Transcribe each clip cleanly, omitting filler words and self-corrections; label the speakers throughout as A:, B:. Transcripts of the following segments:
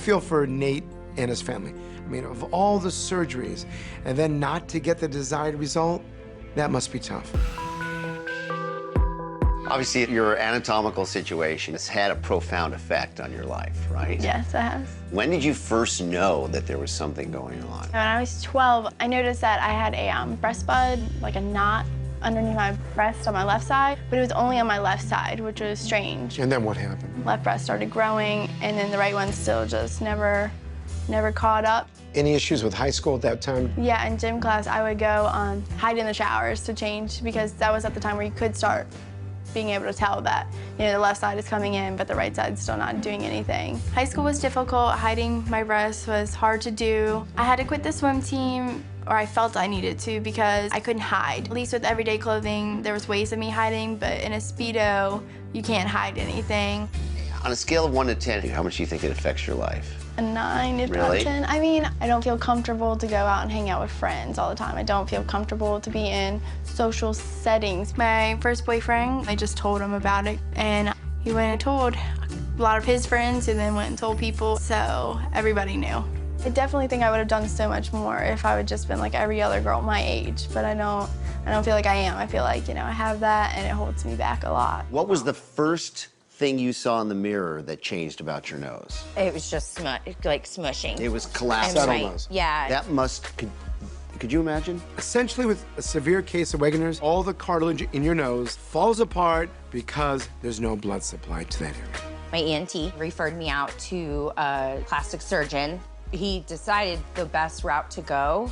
A: feel for Nate and his family. I mean, of all the surgeries, and then not to get the desired result, that must be tough.
B: Obviously, your anatomical situation has had a profound effect on your life, right?
C: Yes, it has.
B: When did you first know that there was something going on?
C: When I was 12, I noticed that I had a breast bud, like a knot underneath my breast on my left side, but it was only on my left side, which was strange.
A: And then what happened?
C: Left breast started growing, and then the right one still just never caught up.
A: Any issues with high school at that time?
C: Yeah, in gym class, I would go hide in the showers to change because that was at the time where you could start being able to tell that, you know, the left side is coming in, but the right side's still not doing anything. High school was difficult. Hiding my breasts was hard to do. I had to quit the swim team, or I felt I needed to, because I couldn't hide. At least with everyday clothing, there was ways of me hiding, but in a Speedo, you can't hide anything.
B: On a scale of 1 to 10, how much do you think it affects your life?
C: A 9, if not 10. I mean, I don't feel comfortable to go out and hang out with friends all the time. I don't feel comfortable to be in social settings. My first boyfriend, I just told him about it, and he went and told a lot of his friends, and then went and told people, so everybody knew. I definitely think I would have done so much more if I would just been like every other girl my age, but I don't feel like I am. I feel like, you know, I have that, and it holds me back a lot.
B: What was the first thing you saw in the mirror that changed about your nose?
D: It was just like smushing.
B: It was collapsing.
A: Settle nose.
D: Yeah.
B: That must, could you imagine?
A: Essentially, with a severe case of Wegener's, all the cartilage in your nose falls apart because there's no blood supply to that area.
D: My ENT referred me out to a plastic surgeon. He decided the best route to go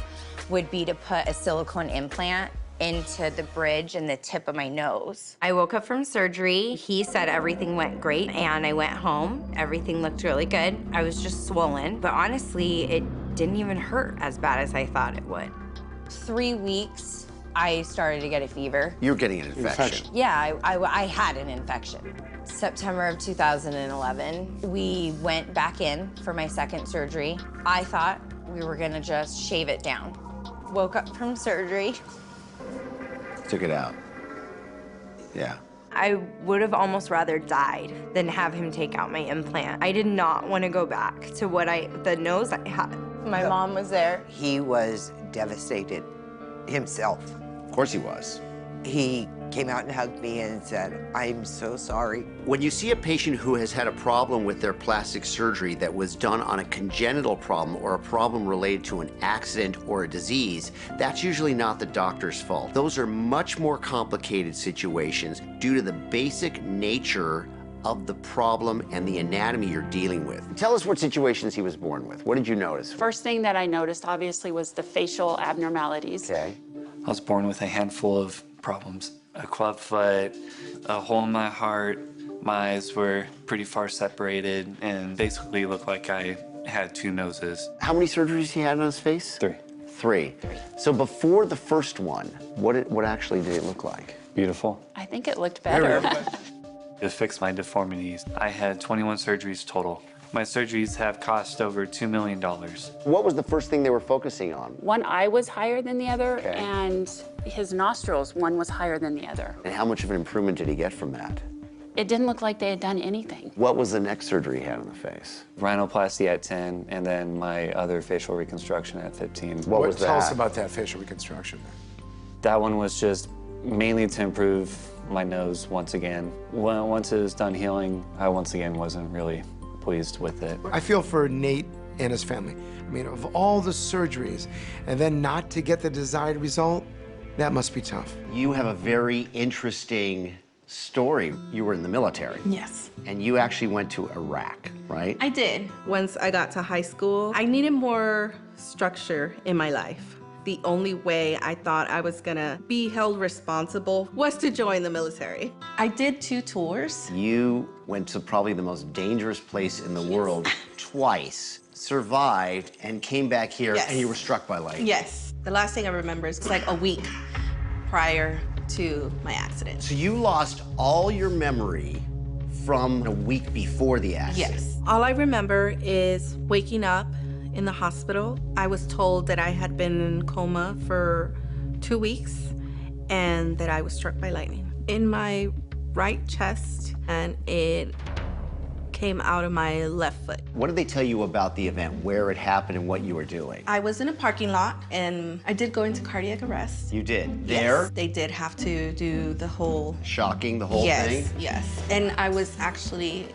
D: would be to put a silicone implant into the bridge and the tip of my nose. I woke up from surgery. He said everything went great, and I went home. Everything looked really good. I was just swollen, but honestly, it didn't even hurt as bad as I thought it would. 3 weeks, I started to get a fever.
B: You're getting an infection.
D: Yeah, I had an infection. September of 2011, we went back in for my second surgery. I thought we were gonna just shave it down. Woke up from surgery.
B: Took it out. Yeah.
D: I would have almost rather died than have him take out my implant. I did not want to go back to the nose I had. My mom was there.
E: He was devastated himself.
B: Of course he was.
E: He came out and hugged me and said, "I'm so sorry."
B: When you see a patient who has had a problem with their plastic surgery that was done on a congenital problem or a problem related to an accident or a disease, that's usually not the doctor's fault. Those are much more complicated situations due to the basic nature of the problem and the anatomy you're dealing with. Tell us what situations he was born with. What did you notice?
F: First thing that I noticed, obviously, was the facial abnormalities.
B: Okay.
G: I was born with a handful of problems. A club foot, a hole in my heart. My eyes were pretty far separated and basically looked like I had 2 noses.
B: How many surgeries he had on his face?
G: 3.
B: 3. So before the first one, what actually did it look like?
G: Beautiful.
F: I think it looked better.
G: To fix my deformities, I had 21 surgeries total. My surgeries have cost over $2 million.
B: What was the first thing they were focusing on?
F: One eye was higher than the other,
B: Okay.
F: and his nostrils, one was higher than the other.
B: And how much of an improvement did he get from that?
F: It didn't look like they had done anything.
B: What was the next surgery he had on the face?
G: Rhinoplasty at 10, and then my other facial reconstruction at 15.
B: What was that?
A: Tell us about that facial reconstruction.
G: That one was just mainly to improve my nose once again. Once it was done healing, I once again wasn't really pleased with it.
A: I feel for Nate and his family. I mean, of all the surgeries, and then not to get the desired result, that must be tough.
B: You have a very interesting story. You were in the military.
H: Yes.
B: And you actually went to Iraq, right?
H: I did. Once I got to high school, I needed more structure in my life. The only way I thought I was gonna be held responsible was to join the military. I did 2 tours.
B: You went to probably the most dangerous place in the world twice, survived, and came back here,
H: Yes.
B: and you were struck by lightning.
H: Yes. The last thing I remember is like a week prior to my accident.
B: So you lost all your memory from a week before the accident.
H: Yes. All I remember is waking up in the hospital. I was told that I had been in coma for 2 weeks and that I was struck by lightning in my right chest, and it came out of my left foot.
B: What did they tell you about the event, where it happened and what you were doing?
H: I was in a parking lot and I did go into cardiac arrest.
B: You did? There?
H: Yes, they did have to do the whole...
B: Shocking, the whole thing?
H: Yes. And I was actually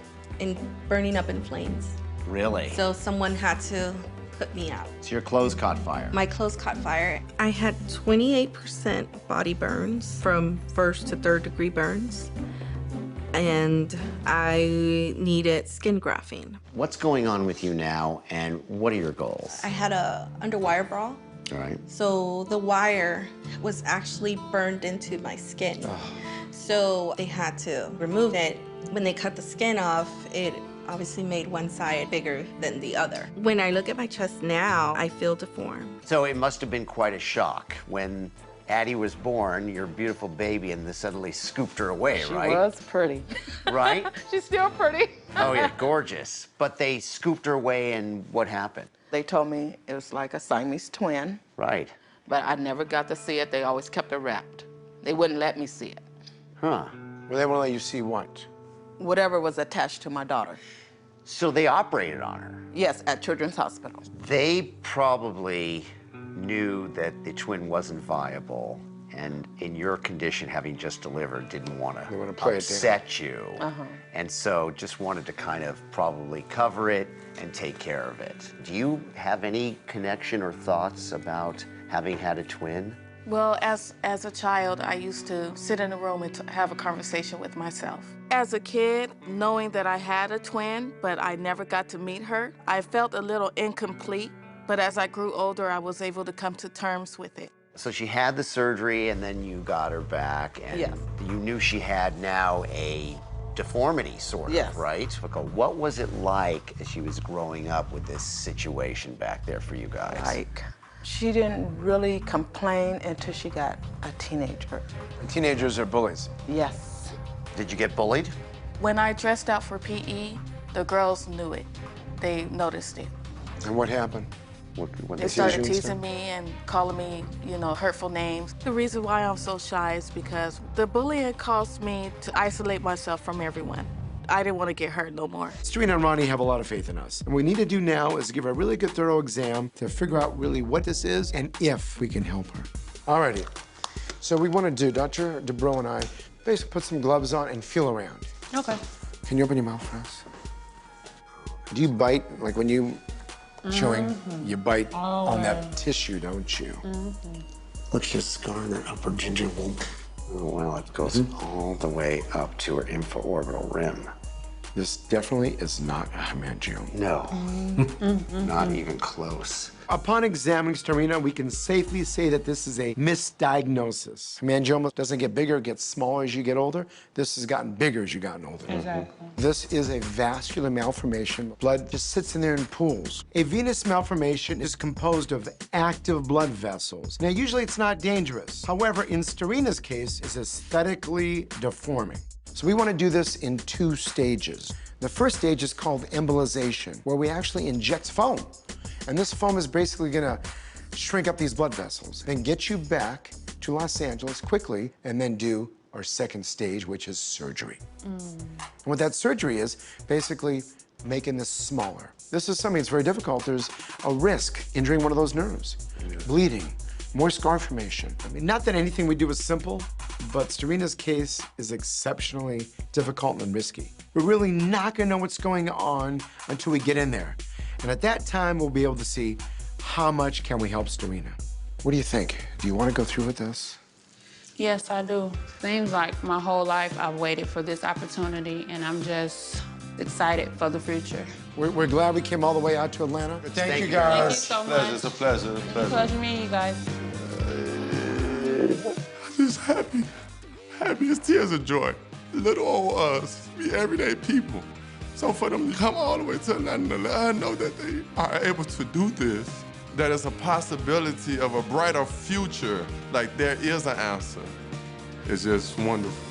H: burning up in flames.
B: Really?
H: So someone had to put me out.
B: So your clothes caught fire?
H: My clothes caught fire. I had 28% body burns from 1st to 3rd degree burns. And I needed skin grafting.
B: What's going on with you now and what are your goals?
H: I had a underwire bra.
B: All right.
H: So the wire was actually burned into my skin. So they had to remove it. When they cut the skin off, it obviously made one side bigger than the other. When I look at my chest now, I feel deformed.
B: So it must have been quite a shock when Addie was born, your beautiful baby, and they suddenly scooped her away, right?
I: She was pretty.
B: Right?
I: She's still pretty.
B: Oh yeah, gorgeous. But they scooped her away and what happened?
I: They told me it was like a Siamese twin.
B: Right.
I: But I never got to see it. They always kept it wrapped. They wouldn't let me see it.
B: Huh.
A: Well, they won't let you see what?
I: Whatever was attached to my daughter.
B: So they operated on her?
I: Yes, at Children's Hospital.
B: They probably knew that the twin wasn't viable, and in your condition, having just delivered, didn't want to upset you. And so just wanted to kind of probably cover it and take care of it. Do you have any connection or thoughts about having had a twin?
J: Well, as a child, I used to sit in a room and have a conversation with myself. As a kid, knowing that I had a twin, but I never got to meet her, I felt a little incomplete. But as I grew older, I was able to come to terms with it.
B: So she had the surgery and then you got her back and you knew she had now a deformity, sort of, right? Okay, what was it like as she was growing up with this situation back there for you guys?
I: Like, she didn't really complain until she got a teenager.
A: And teenagers are bullies.
I: Yes.
B: Did you get bullied?
J: When I dressed out for PE, the girls knew it. They noticed it.
A: And what happened?
J: They started teasing me and calling me, you know, hurtful names. The reason why I'm so shy is because the bullying caused me to isolate myself from everyone. I didn't want to get hurt no more.
A: Serena and Ronnie have a lot of faith in us. And what we need to do now is give her a really good, thorough exam to figure out really what this is and if we can help her. Alrighty. So we want to do, Dr. Dubrow and I, basically put some gloves on and feel around.
F: Okay.
A: Can you open your mouth for us? Do you bite, like when you chewing, you bite on that tissue, don't you?
B: Look, she's scarring that upper gingival. Oh, well, it goes all the way up to her infraorbital rim.
A: This definitely is not a hemangioma.
B: No, not even close.
A: Upon examining Serena, we can safely say that this is a misdiagnosis. Hemangioma doesn't get bigger, it gets smaller as you get older. This has gotten bigger as you've gotten older.
F: Exactly.
A: This is a vascular malformation. Blood just sits in there in pools. A venous malformation is composed of active blood vessels. Now, usually it's not dangerous. However, in Serena's case, it's aesthetically deforming. So we want to do this in 2 stages. The first stage is called embolization, where we actually inject foam. And this foam is basically gonna shrink up these blood vessels, then get you back to Los Angeles quickly, and then do our second stage, which is surgery. And what that surgery is, basically making this smaller. This is something that's very difficult. There's a risk injuring one of those nerves, bleeding, more scar formation. I mean, not that anything we do is simple, but Serena's case is exceptionally difficult and risky. We're really not gonna know what's going on until we get in there. And at that time, we'll be able to see how much can we help Serena. What do you think? Do you want to go through with this?
F: Yes, I do. Seems like my whole life I've waited for this opportunity, and I'm just excited for the future.
A: We're glad we came all the way out to Atlanta. Thank you,
F: Thank you
A: guys.
F: so much.
K: It's a pleasure. It's a pleasure.
F: Pleasure meeting you guys.
K: I'm just happy as tears of joy. Little old us, we everyday people. So for them to come all the way to Atlanta to let her know that they are able to do this, that it's a possibility of a brighter future, like there is an answer, it's just wonderful.